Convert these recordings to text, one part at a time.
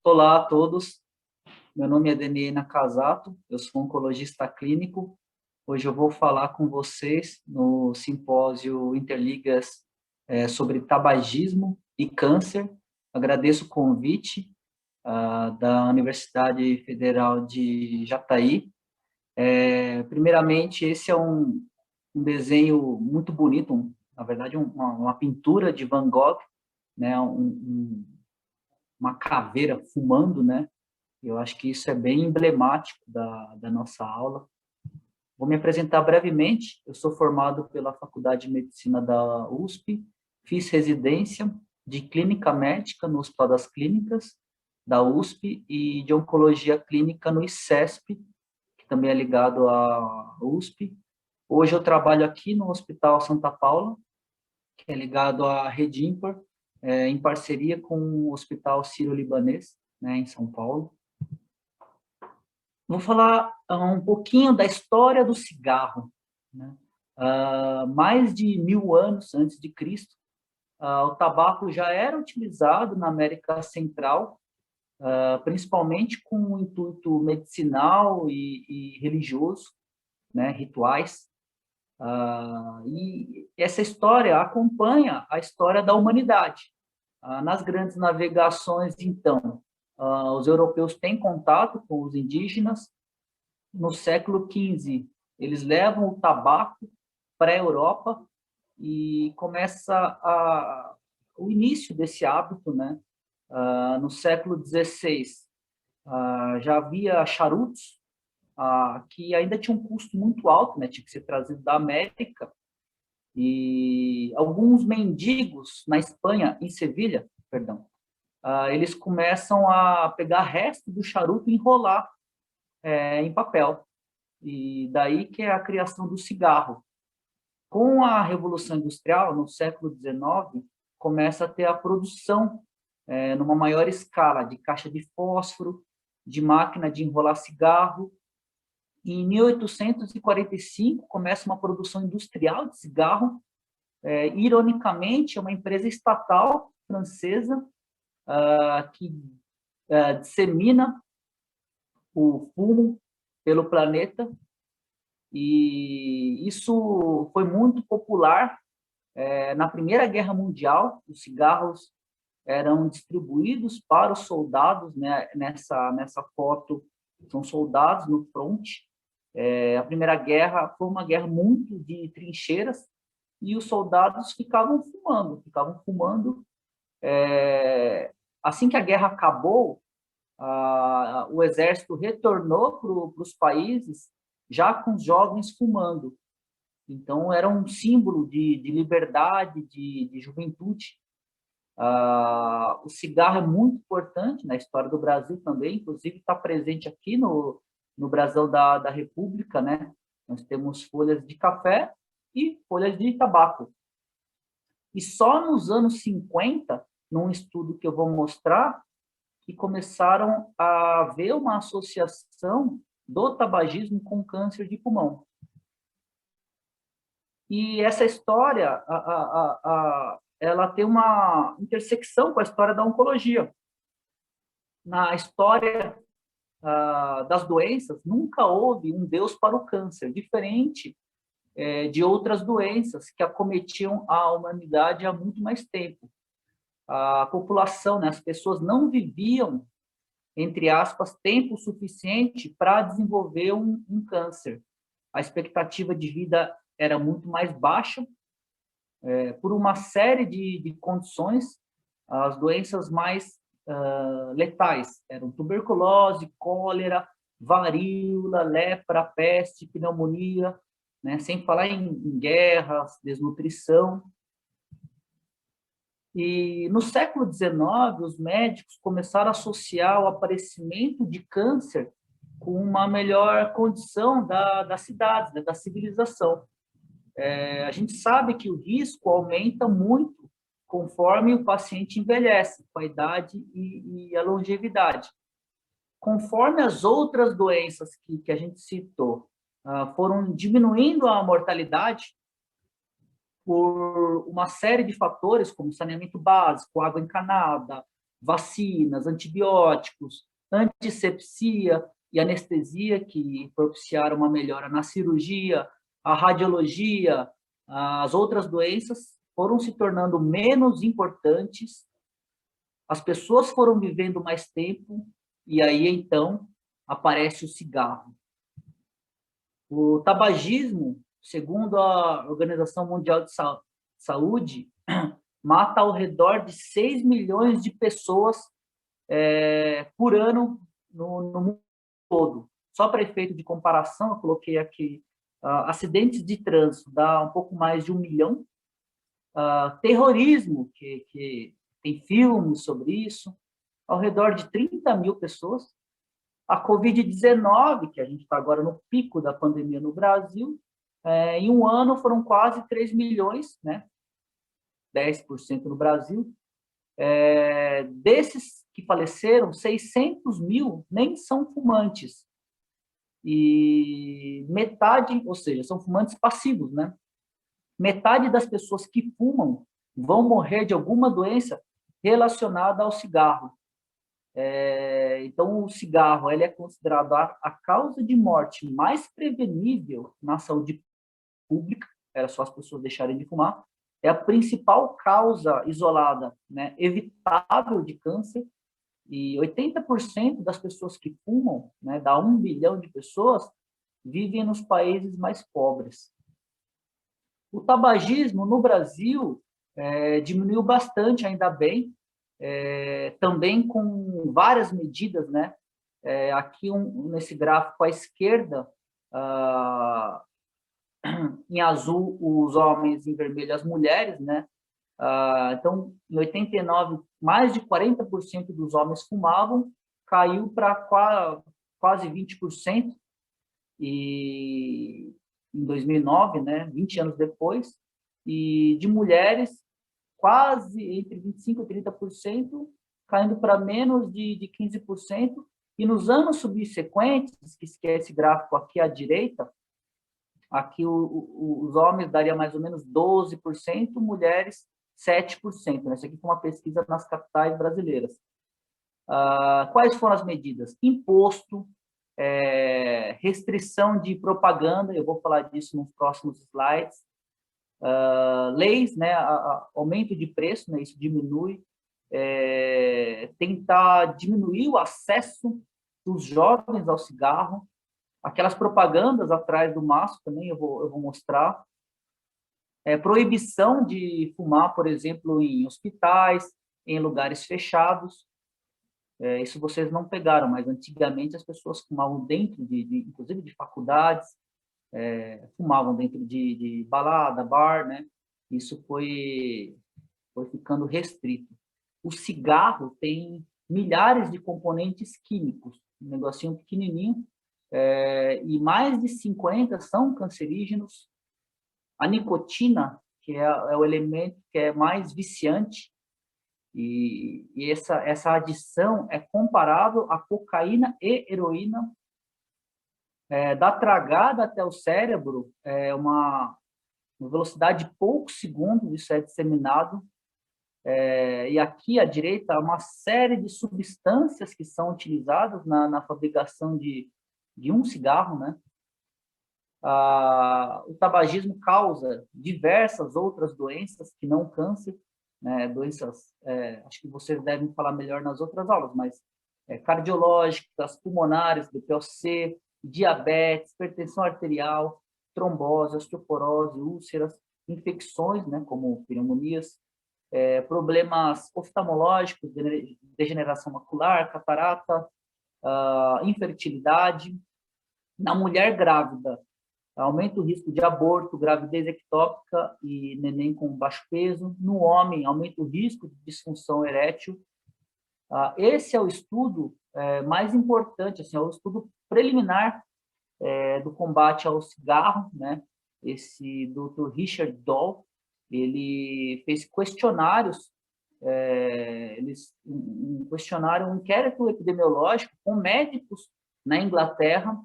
Olá a todos, meu nome é Denê Nakazato, eu sou oncologista clínico. Hoje eu vou falar com vocês no simpósio Interligas sobre tabagismo e câncer. Agradeço o convite da Universidade Federal de Jataí. Primeiramente, esse é um desenho muito bonito, na verdade uma pintura de Van Gogh, né? Uma caveira fumando, né? Eu acho que isso é bem emblemático da nossa aula. Vou me apresentar brevemente. Eu sou formado pela Faculdade de Medicina da USP, fiz residência de Clínica Médica no Hospital das Clínicas da USP e de Oncologia Clínica no ICESP, que também é ligado à USP. Hoje eu trabalho aqui no Hospital Santa Paula, que é ligado à Rede Ímpar, em parceria com o Hospital Sírio-Libanês, né, em São Paulo. Vou falar um pouquinho da história do cigarro, né? Mais de 1000 anos antes de Cristo, o tabaco já era utilizado na América Central, principalmente com um intuito medicinal e religioso, né? Rituais. E essa história acompanha a história da humanidade. Nas grandes navegações, então, os europeus têm contato com os indígenas. No século XV, eles levam o tabaco para a Europa e começa o início desse hábito, né? No século XVI, já havia charutos, que ainda tinha um custo muito alto, né? Tinha que ser trazido da América. E alguns mendigos na Espanha, em Sevilha, perdão, eles começam a pegar resto do charuto e enrolar em papel. E daí que é a criação do cigarro. Com a Revolução Industrial, no século XIX, começa a ter a produção numa maior escala de caixa de fósforo, de máquina de enrolar cigarro. E em 1845 começa uma produção industrial de cigarro. Ironicamente, é uma empresa estatal francesa que dissemina o fumo pelo planeta. E isso foi muito popular. Na Primeira Guerra Mundial, os cigarros eram distribuídos para os soldados, né? Nessa foto, são soldados no fronte. A Primeira Guerra foi uma guerra muito de trincheiras, e os soldados ficavam fumando. Assim que a guerra acabou, o exército retornou para os países já com os jovens fumando. Então, era um símbolo de liberdade, de juventude. O cigarro é muito importante na história do Brasil também, inclusive está presente aqui no Brasão da República, né? Nós temos folhas de café e folhas de tabaco. E só nos anos 50, num estudo que eu vou mostrar, que começaram a ver uma associação do tabagismo com câncer de pulmão. E essa história, ela tem uma intersecção com a história da oncologia. Na história das doenças, nunca houve um Deus para o câncer, diferente de outras doenças que acometiam a humanidade há muito mais tempo. A população, né, as pessoas não viviam, entre aspas, tempo suficiente para desenvolver um câncer. A expectativa de vida era muito mais baixa, por uma série de condições. As doenças mais letais eram tuberculose, cólera, varíola, lepra, peste, pneumonia, né? Sem falar em guerras, desnutrição. E no século XIX, os médicos começaram a associar o aparecimento de câncer com uma melhor condição das cidades, né, da civilização. A gente sabe que o risco aumenta muito conforme o paciente envelhece, com a idade e a longevidade. Conforme as outras doenças que a gente citou foram diminuindo a mortalidade, por uma série de fatores, como saneamento básico, água encanada, vacinas, antibióticos, antisepsia e anestesia, que propiciaram uma melhora na cirurgia, a radiologia, as outras doenças foram se tornando menos importantes, as pessoas foram vivendo mais tempo, e aí, então, aparece o cigarro. O tabagismo, segundo a Organização Mundial de Saúde, mata ao redor de 6 milhões de pessoas por ano no mundo todo. Só para efeito de comparação, eu coloquei aqui acidentes de trânsito, dá um pouco mais de 1 milhão. Terrorismo, que tem filmes sobre isso, ao redor de 30 mil pessoas. A Covid-19, que a gente está agora no pico da pandemia no Brasil, em um ano foram quase 3 milhões, né? 10% no Brasil. Desses que faleceram, 600 mil nem são fumantes. E metade, ou seja, são fumantes passivos, né? Metade das pessoas que fumam vão morrer de alguma doença relacionada ao cigarro. Então, o cigarro ele é considerado a causa de morte mais prevenível na saúde pública, era só as pessoas deixarem de fumar, é a principal causa isolada, né, evitável de câncer, e 80% das pessoas que fumam, né, dá 1 bilhão de pessoas, vivem nos países mais pobres. O tabagismo no Brasil diminuiu bastante, ainda bem, também com várias medidas, né? Aqui nesse gráfico à esquerda, em azul os homens, em vermelho as mulheres, né? Então, em 89, mais de 40% dos homens fumavam, caiu para quase 20%, e em 2009, né, 20 anos depois, e de mulheres, quase entre 25% e 30%, caindo para menos de 15%, e nos anos subsequentes, que é esse gráfico aqui à direita, aqui os homens daria mais ou menos 12%, mulheres 7%. Essa aqui foi uma pesquisa nas capitais brasileiras. Quais foram as medidas? Imposto, restrição de propaganda, eu vou falar disso nos próximos slides, leis, né, aumento de preço, né, isso diminui, tentar diminuir o acesso dos jovens ao cigarro, aquelas propagandas atrás do maço também eu vou mostrar, proibição de fumar, por exemplo, em hospitais, em lugares fechados. Isso vocês não pegaram, mas antigamente as pessoas fumavam dentro inclusive de faculdades, fumavam dentro de balada, bar, né? Isso foi ficando restrito. O cigarro tem milhares de componentes químicos, um negocinho pequenininho, e mais de 50 são cancerígenos. A nicotina, que é o elemento que é mais viciante, e essa adição é comparável à cocaína e heroína. Da tragada até o cérebro, uma velocidade de poucos segundos, isso é disseminado. E aqui à direita, uma série de substâncias que são utilizadas na fabricação de um cigarro, né? O tabagismo causa diversas outras doenças que não câncer, né? Doenças, acho que vocês devem falar melhor nas outras aulas, mas cardiológicas, pulmonares, BPOC, diabetes, hipertensão arterial, trombose, osteoporose, úlceras, infecções, né, como pneumonias, problemas oftalmológicos, degeneração macular, catarata, infertilidade. Na mulher grávida, aumenta o risco de aborto, gravidez ectópica e neném com baixo peso. No homem, aumenta o risco de disfunção erétil. Esse é o estudo mais importante, assim, é o estudo preliminar do combate ao cigarro, né? Esse Dr. Richard Doll, ele fez questionários, um inquérito epidemiológico com médicos na Inglaterra,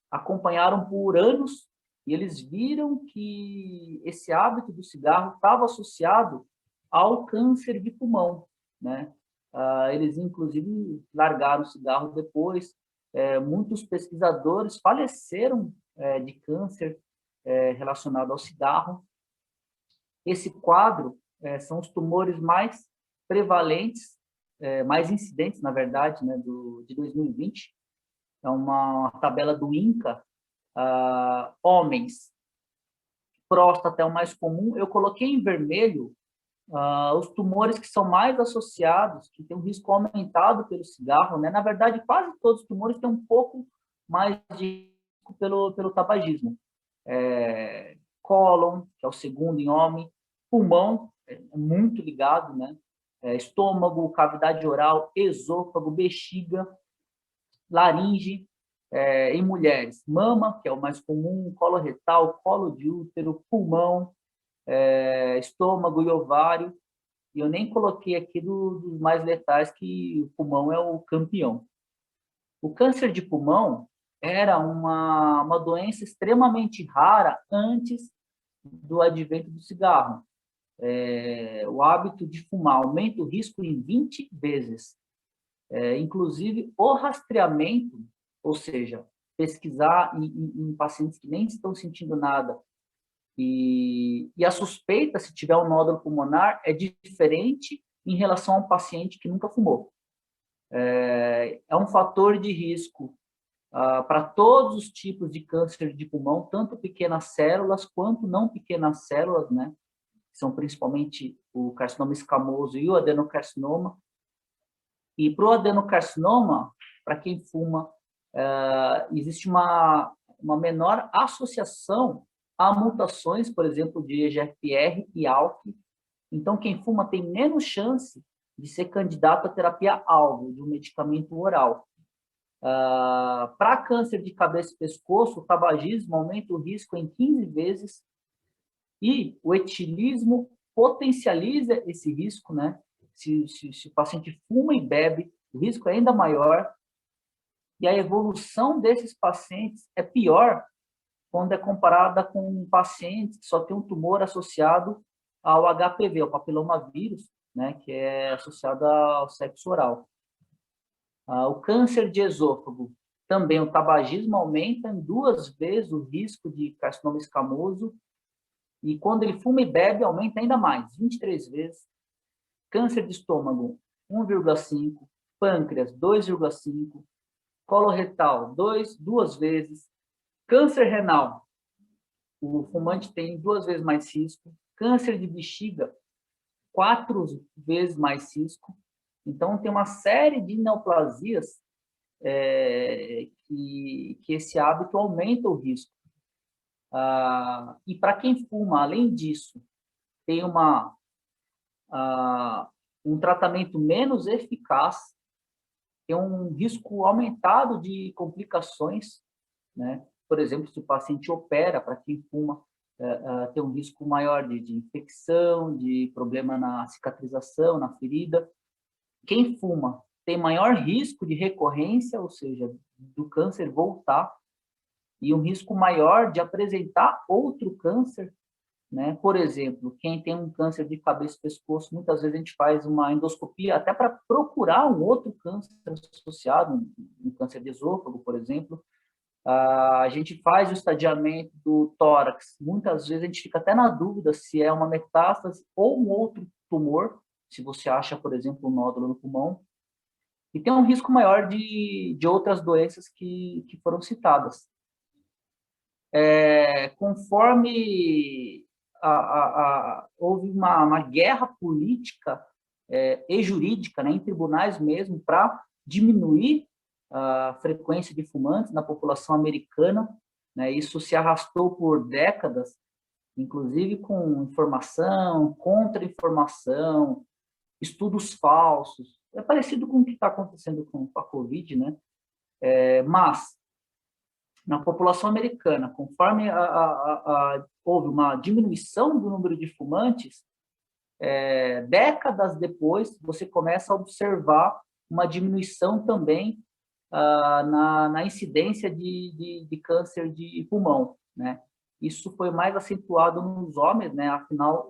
acompanharam por anos, e eles viram que esse hábito do cigarro estava associado ao câncer de pulmão, né? eles inclusive largaram o cigarro depois. Muitos pesquisadores faleceram de câncer relacionado ao cigarro. Esse quadro são os tumores mais prevalentes, mais incidentes, na verdade, né, de 2020. É uma tabela do INCA. Homens, próstata é o mais comum. Eu coloquei em vermelho os tumores que são mais associados, que têm um risco aumentado pelo cigarro, né? Na verdade, quase todos os tumores têm um pouco mais de risco pelo tabagismo. Cólon, que é o segundo em homem, pulmão, é muito ligado, né? Estômago, cavidade oral, esôfago, bexiga, laringe, em mulheres, mama, que é o mais comum, colo retal, colo de útero, pulmão, estômago e ovário. E eu nem coloquei aqui dos mais letais, que o pulmão é o campeão. O câncer de pulmão era uma doença extremamente rara antes do advento do cigarro. O hábito de fumar aumenta o risco em 20 vezes. Inclusive, o rastreamento, ou seja, pesquisar em pacientes que nem estão sentindo nada, e a suspeita, se tiver um nódulo pulmonar, é diferente em relação a um paciente que nunca fumou. É um fator de risco para todos os tipos de câncer de pulmão, tanto pequenas células quanto não pequenas células, né? Que são principalmente o carcinoma escamoso e o adenocarcinoma. E para o adenocarcinoma, para quem fuma, existe uma menor associação a mutações, por exemplo, de EGFR e ALK. Então, quem fuma tem menos chance de ser candidato à terapia-alvo de um medicamento oral. Para câncer de cabeça e pescoço, o tabagismo aumenta o risco em 15 vezes e o etilismo potencializa esse risco, né? Se o paciente fuma e bebe, o risco é ainda maior. E a evolução desses pacientes é pior quando é comparada com um paciente que só tem um tumor associado ao HPV, ao papilomavírus, né, que é associado ao sexo oral. O câncer de esôfago, também o tabagismo aumenta em 2 vezes o risco de carcinoma escamoso, e quando ele fuma e bebe, aumenta ainda mais, 23 vezes. Câncer de estômago, 1,5, pâncreas, 2,5, coloretal, 2 vezes. Câncer renal, o fumante tem 2 vezes mais risco. Câncer de bexiga, 4 vezes mais risco. Então, tem uma série de neoplasias que esse hábito aumenta o risco. E para quem fuma, além disso, tem um tratamento menos eficaz, tem um risco aumentado de complicações, né? Por exemplo, se o paciente opera, para quem fuma, tem um risco maior de infecção, de problema na cicatrização, na ferida. Quem fuma tem maior risco de recorrência, ou seja, do câncer voltar, e um risco maior de apresentar outro câncer, né? Por exemplo, quem tem um câncer de cabeça e pescoço, muitas vezes a gente faz uma endoscopia até para procurar um outro câncer associado, um câncer de esôfago, por exemplo. A gente faz o estadiamento do tórax. Muitas vezes a gente fica até na dúvida se é uma metástase ou um outro tumor, se você acha, por exemplo, um nódulo no pulmão. E tem um risco maior de outras doenças que foram citadas. Conforme houve uma guerra política e jurídica, né, em tribunais mesmo, para diminuir a frequência de fumantes na população americana, né, isso se arrastou por décadas, inclusive com informação, contra-informação, estudos falsos. É parecido com o que está acontecendo com a Covid, né? Mas na população americana, conforme houve uma diminuição do número de fumantes, décadas depois, você começa a observar uma diminuição também na incidência de câncer de pulmão, né? Isso foi mais acentuado nos homens, né? Afinal,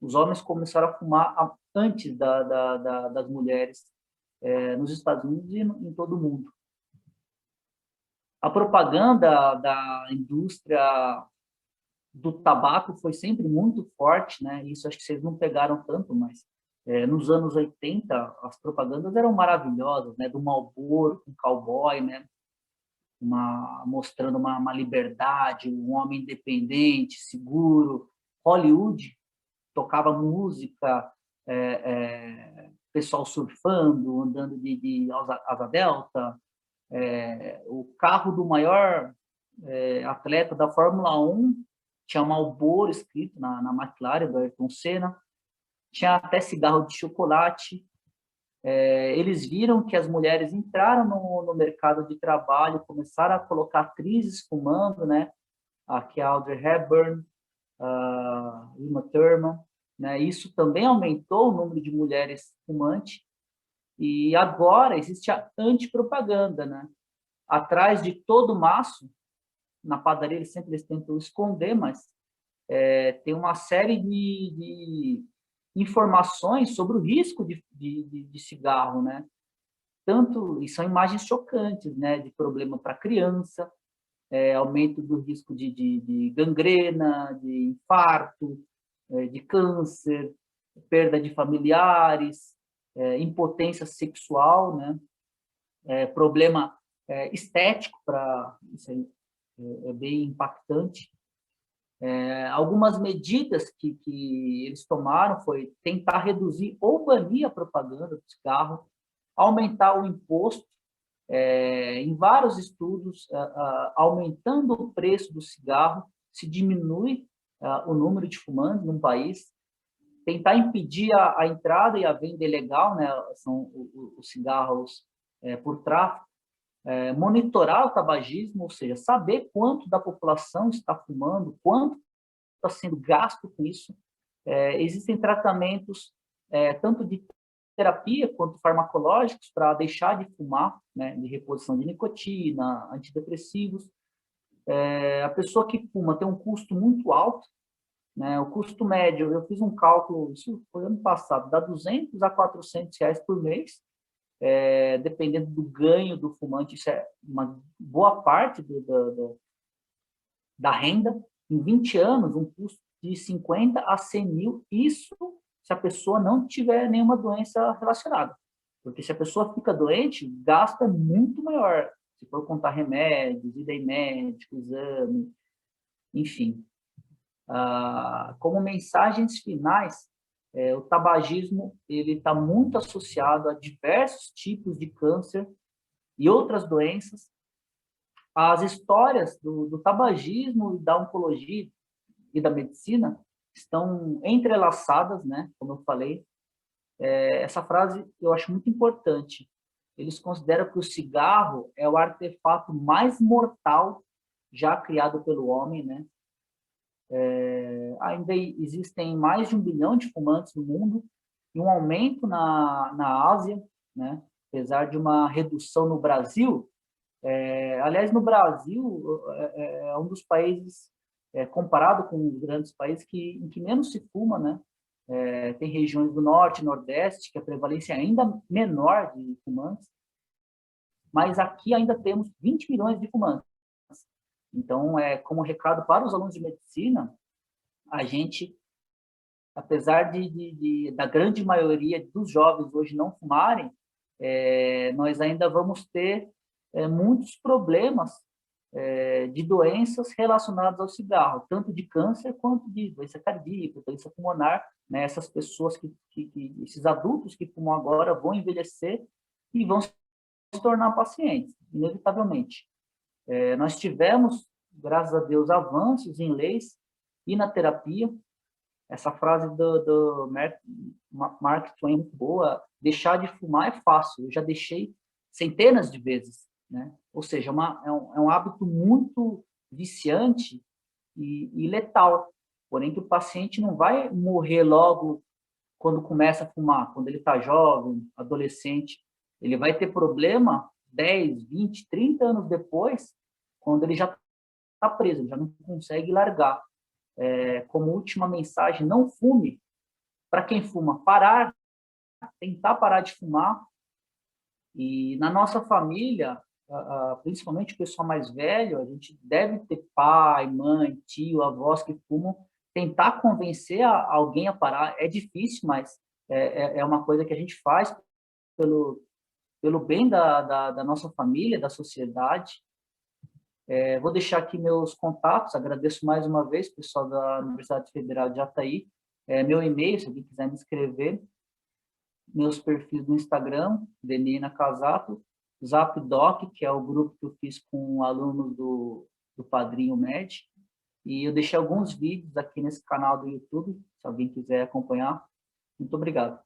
Os homens começaram a fumar antes das mulheres nos Estados Unidos e em todo o mundo. A propaganda da indústria do tabaco foi sempre muito forte, né? Isso acho que vocês não pegaram tanto, mas nos anos 80 as propagandas eram maravilhosas, né? Do Marlboro com cowboy, né? Mostrando uma liberdade, um homem independente, seguro. Hollywood tocava música, pessoal surfando, andando de asa delta, o carro do maior atleta da Fórmula 1 tinha Marlboro escrito na McLaren, do Ayrton Senna, tinha até cigarro de chocolate. Eles viram que as mulheres entraram no mercado de trabalho, começaram a colocar atrizes fumando, né? Aqui a Audrey Hepburn, a Uma Thurman, né? Isso também aumentou o número de mulheres fumantes. E agora existe a antipropaganda, né? Atrás de todo maço, na padaria eles tentam esconder, mas tem uma série de informações sobre o risco de cigarro, né? E são imagens chocantes, né? De problema para criança, aumento do risco de gangrena, de infarto, de câncer, perda de familiares, impotência sexual, né? Problema estético, isso aí é bem impactante. Algumas medidas que eles tomaram foi tentar reduzir ou banir a propaganda do cigarro, aumentar o imposto, em vários estudos, aumentando o preço do cigarro, se diminui o número de fumantes num país, tentar impedir a entrada e a venda ilegal, né, são os cigarros por tráfico, monitorar o tabagismo, ou seja, saber quanto da população está fumando, quanto está sendo gasto com isso. Existem tratamentos tanto de terapia quanto farmacológicos para deixar de fumar, né, de reposição de nicotina, antidepressivos. A pessoa que fuma tem um custo muito alto, né, o custo médio, eu fiz um cálculo, isso foi ano passado, dá R$200 a R$400 por mês, dependendo do ganho do fumante, isso é uma boa parte da renda. Em 20 anos, um custo de 50 a 100 mil, isso se a pessoa não tiver nenhuma doença relacionada. Porque se a pessoa fica doente, o gasto é muito maior, se for contar remédios, ida em médico, exame, enfim. Como mensagens finais, o tabagismo ele está muito associado a diversos tipos de câncer e outras doenças. As histórias do tabagismo e da oncologia e da medicina estão entrelaçadas, né? Como eu falei. Essa frase eu acho muito importante. Eles consideram que o cigarro é o artefato mais mortal já criado pelo homem, né? Ainda existem mais de 1 bilhão de fumantes no mundo e um aumento na Ásia, né? Apesar de uma redução no Brasil. Aliás, no Brasil, é um dos países, comparado com os grandes países, em que menos se fuma, né? Tem regiões do Norte e Nordeste que a prevalência é ainda menor de fumantes, mas aqui ainda temos 20 milhões de fumantes. Então, como recado para os alunos de medicina, a gente, apesar da grande maioria dos jovens hoje não fumarem, nós ainda vamos ter muitos problemas de doenças relacionadas ao cigarro, tanto de câncer quanto de doença cardíaca, doença pulmonar, né? Essas pessoas esses adultos que fumam agora vão envelhecer e vão se tornar pacientes, inevitavelmente. Nós tivemos, graças a Deus, avanços em leis e na terapia. Essa frase do Mark Twain, muito boa: deixar de fumar é fácil, eu já deixei centenas de vezes, né? Ou seja, é um hábito muito viciante e letal, porém que o paciente não vai morrer logo quando começa a fumar, quando ele está jovem, adolescente. Ele vai ter problema 10, 20, 30 anos depois, quando ele já está preso, ele já não consegue largar. Como última mensagem, não fume, para quem fuma, parar, tentar parar de fumar. E na nossa família, principalmente o pessoal mais velho, a gente deve ter pai, mãe, tio, avós que fumam, tentar convencer alguém a parar. É difícil, mas é uma coisa que a gente faz pelo bem da nossa família, da sociedade. Vou deixar aqui meus contatos, agradeço mais uma vez, pessoal da Universidade Federal de Jataí, meu e-mail, se alguém quiser me escrever, meus perfis no Instagram, Denina Casato, ZapDoc, que é o grupo que eu fiz com alunos do Padrinho Med, e eu deixei alguns vídeos aqui nesse canal do YouTube, se alguém quiser acompanhar. Muito obrigado.